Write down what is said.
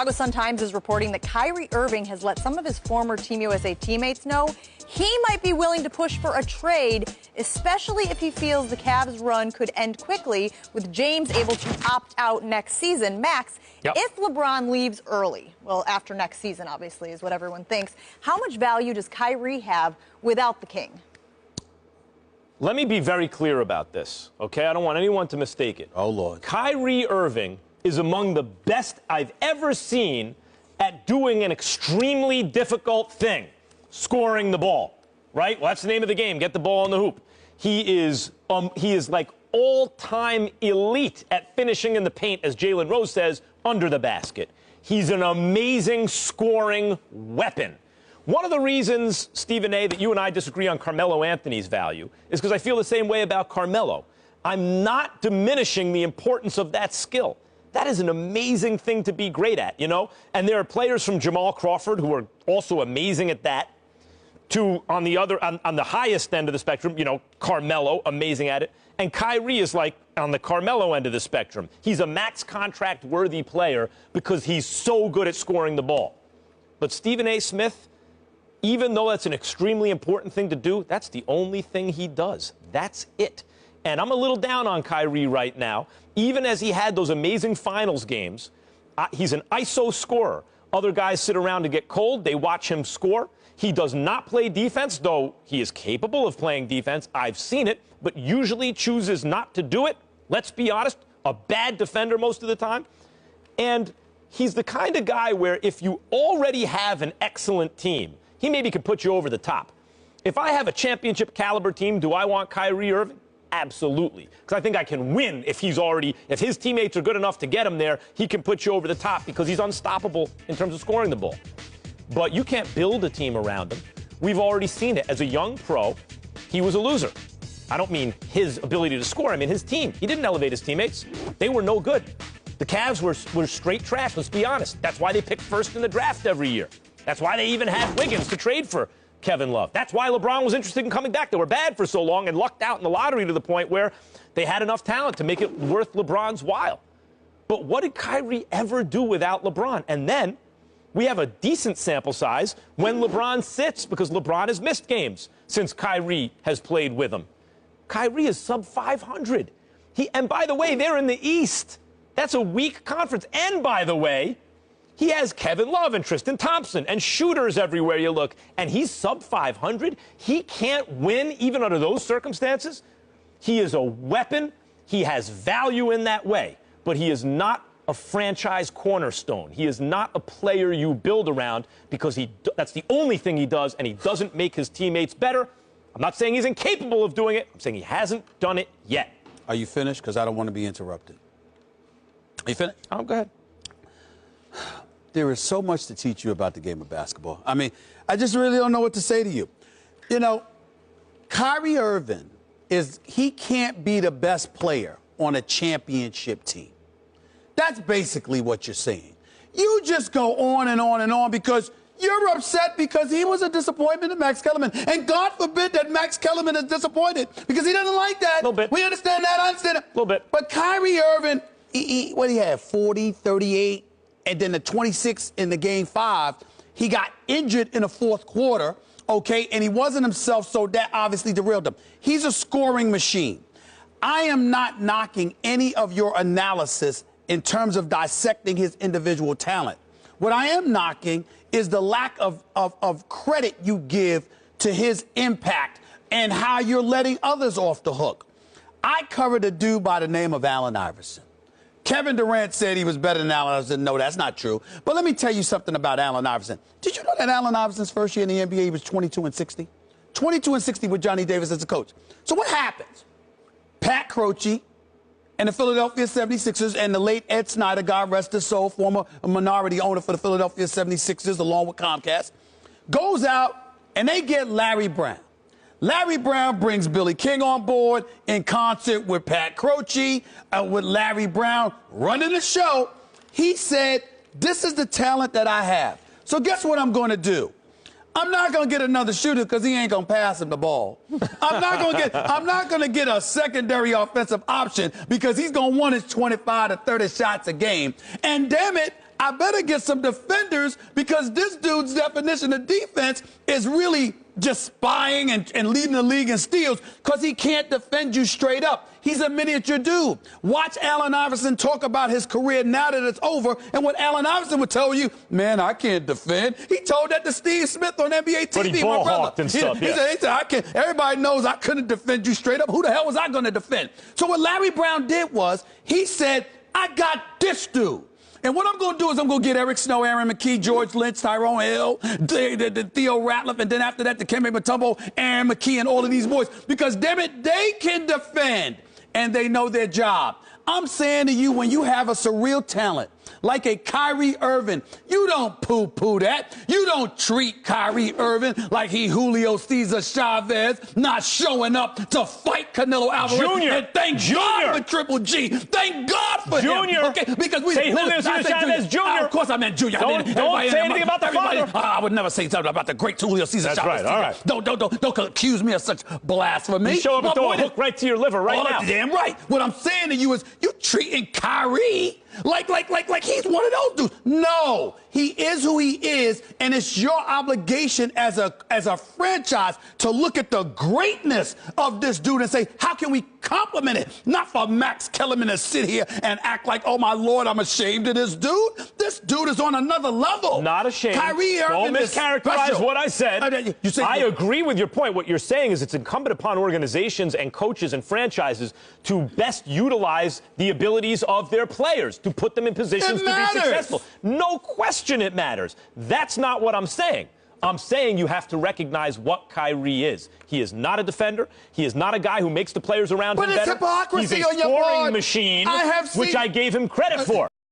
Chicago Sun-Times is reporting that Kyrie Irving has let some of his former Team USA teammates know he might be willing to push for a trade, especially if he feels the Cavs' run could end quickly, with James able to opt out next season. Max, if LeBron leaves early, well, after next season, obviously, is what everyone thinks, how much value does Kyrie have without the King? Let me be very clear about this, okay? I don't want anyone to mistake it. Oh, Lord. Kyrie Irving is among the best I've ever seen at doing an extremely difficult thing, scoring the ball, right? Well, that's the name of the game, get the ball in the hoop. He is like all-time elite at finishing in the paint, as Jalen Rose says, under the basket. He's an amazing scoring weapon. One of the reasons, Stephen A., that you and I disagree on Carmelo Anthony's value is because I feel the same way about Carmelo. I'm not diminishing the importance of that skill. That is an amazing thing to be great at, you know? And there are players from Jamal Crawford who are also amazing at that. On the highest end of the spectrum, you know, Carmelo, amazing at it. And Kyrie is like on the Carmelo end of the spectrum. He's a max contract worthy player because he's so good at scoring the ball. But Stephen A. Smith, even though that's an extremely important thing to do, that's the only thing he does. That's it. And I'm a little down on Kyrie right now. Even as he had those amazing finals games, he's an ISO scorer. Other guys sit around to get cold. They watch him score. He does not play defense, though he is capable of playing defense. I've seen it, but usually chooses not to do it. Let's be honest, a bad defender most of the time. And he's the kind of guy where if you already have an excellent team, he maybe could put you over the top. If I have a championship caliber team, do I want Kyrie Irving? Absolutely. Because I think I can win if his teammates are good enough to get him there, he can put you over the top because he's unstoppable in terms of scoring the ball. But you can't build a team around him. We've already seen it. As a young pro, he was a loser. I don't mean his ability to score. I mean his team. He didn't elevate his teammates. They were no good. The Cavs were straight trash, let's be honest. That's why they picked first in the draft every year. That's why they even had Wiggins to trade for Kevin Love. That's why LeBron was interested in coming back. They were bad for so long and lucked out in the lottery to the point where they had enough talent to make it worth LeBron's while. But what did Kyrie ever do without LeBron? And then we have a decent sample size when LeBron sits, because LeBron has missed games since Kyrie has played with him. Kyrie is sub 500. And by the way, they're in the East. That's a weak conference. And by the way, he has Kevin Love and Tristan Thompson and shooters everywhere you look. And he's sub 500. He can't win even under those circumstances. He is a weapon. He has value in that way. But he is not a franchise cornerstone. He is not a player you build around because that's the only thing he does, and he doesn't make his teammates better. I'm not saying he's incapable of doing it. I'm saying he hasn't done it yet. Are you finished? Because I don't want to be interrupted. Are you finished? Oh, go ahead. There is so much to teach you about the game of basketball. I mean, I just really don't know what to say to you. You know, Kyrie Irving he can't be the best player on a championship team. That's basically what you're saying. You just go on and on and on because you're upset because he was a disappointment to Max Kellerman. And God forbid that Max Kellerman is disappointed because he doesn't like that. A little bit. We understand that. I understand it. A little bit. But Kyrie Irving, what he had, 40, 38, and then the 26 in the game 5. He got injured in the fourth quarter, okay, and he wasn't himself, so that obviously derailed him. He's a scoring machine. I am not knocking any of your analysis in terms of dissecting his individual talent. What I am knocking is the lack of credit you give to his impact and how you're letting others off the hook. I covered a dude by the name of Allen Iverson. Kevin Durant said he was better than Allen Iverson. No, that's not true. But let me tell you something about Allen Iverson. Did you know that Allen Iverson's first year in the NBA, he was 22-60? 22-60 with Johnny Davis as a coach. So what happens? Pat Croce and the Philadelphia 76ers and the late Ed Snyder, God rest his soul, former minority owner for the Philadelphia 76ers along with Comcast, goes out and they get Larry Brown. Larry Brown brings Billy King on board in concert with Pat Croce, with Larry Brown running the show. He said, this is the talent that I have. So guess what I'm going to do? I'm not going to get another shooter because he ain't going to pass him the ball. I'm not going to get a secondary offensive option because he's going to want his 25 to 30 shots a game. And damn it, I better get some defenders because this dude's definition of defense is really just spying and leading the league in steals because he can't defend you straight up. He's a miniature dude. Watch Allen Iverson talk about his career now that it's over, and what Allen Iverson would tell you, man, I can't defend. He told that to Steve Smith on NBA TV, but he my brother. and stuff, he said, I can't. Everybody knows I couldn't defend you straight up. Who the hell was I going to defend? So what Larry Brown did was he said, I got this dude. And what I'm going to do is I'm going to get Eric Snow, Aaron McKee, George Lynch, Tyrone Hill, Theo Ratliff, and then after that, Dikembe Mutombo, Aaron McKee, and all of these boys. Because, damn it, they can defend, and they know their job. I'm saying to you, when you have a surreal talent like a Kyrie Irving, you don't poo-poo that. You don't treat Kyrie Irving like he Julio Cesar Chavez, not showing up to fight Canelo Alvarez. Junior. And thank God for Triple G. Thank God for Junior. him. Okay? Because we say Julio Cesar Chavez Jr. Of course I meant Junior. Don't say anything about the father. I would never say something about the great Julio Cesar Chavez. That's right. All right. Don't accuse me of such blasphemy. You show up and throw a hook right to your liver right now. Damn right. What I'm saying to you is you treating Kyrie like he's one of those dudes. No, he is who he is, and it's your obligation as a franchise to look at the greatness of this dude and say, how can we compliment it? Not for Max Kellerman to sit here and act like, oh my Lord, I'm ashamed of this dude. This dude is on another level. Not ashamed. Kyrie Irving Don't mischaracterize what I said. I agree with your point. What you're saying is it's incumbent upon organizations and coaches and franchises to best utilize the abilities of their players, to put them in positions to be successful. No question it matters. That's not what I'm saying. I'm saying you have to recognize what Kyrie is. He is not a defender. He is not a guy who makes the players around him better. But it's hypocrisy He's a on your scoring part. machine, which I gave him credit for.